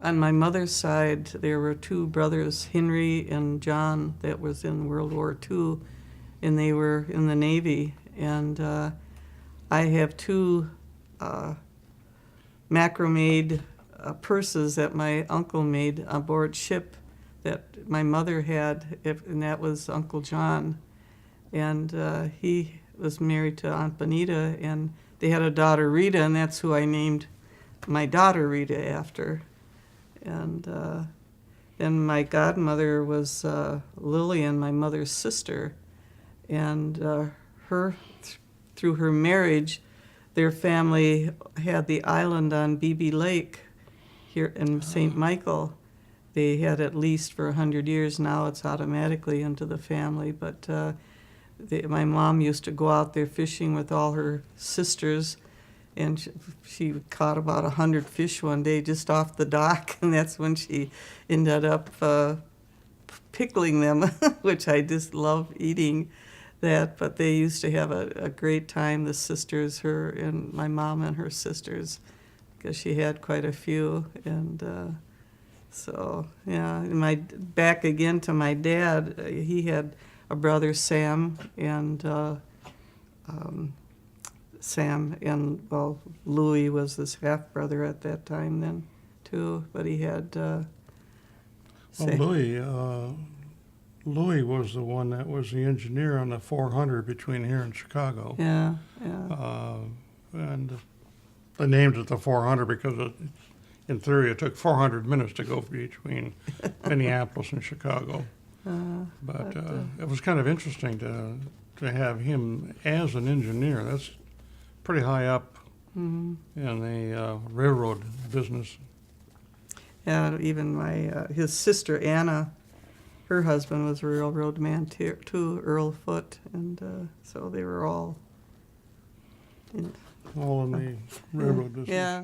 On my mother's side, there were two brothers, Henry and John, that was in World War II, and they were in the Navy. And I have two macrame purses that my uncle made aboard ship that my mother had, and that was Uncle John. And he was married to Aunt Bonita, and they had a daughter, Rita, and that's who I named my daughter Rita after. And then my godmother was Lillian, my mother's sister, and through her marriage, their family had the island on Beebe Lake here in St. Michael. They had at least for 100 years. Now it's automatically into the family, but my mom used to go out there fishing with all her sisters, and she caught about 100 fish one day just off the dock, and that's when she ended up pickling them, which I just love eating that. But they used to have a great time, the sisters, her and my mom and her sisters, because she had quite a few. And so, yeah, back again to my dad, he had a brother, Sam, and Louis was his half-brother at that time then, too. But he had... Louis was the one that was the engineer on the 400 between here and Chicago. Yeah, yeah. And they named it the 400 because in theory it took 400 minutes to go between Minneapolis and Chicago. But it was kind of interesting to have him as an engineer. That's pretty high up in the railroad business. Yeah, even his sister Anna, her husband was a railroad man too, Earl Foote, and so they were all in the railroad business. Yeah.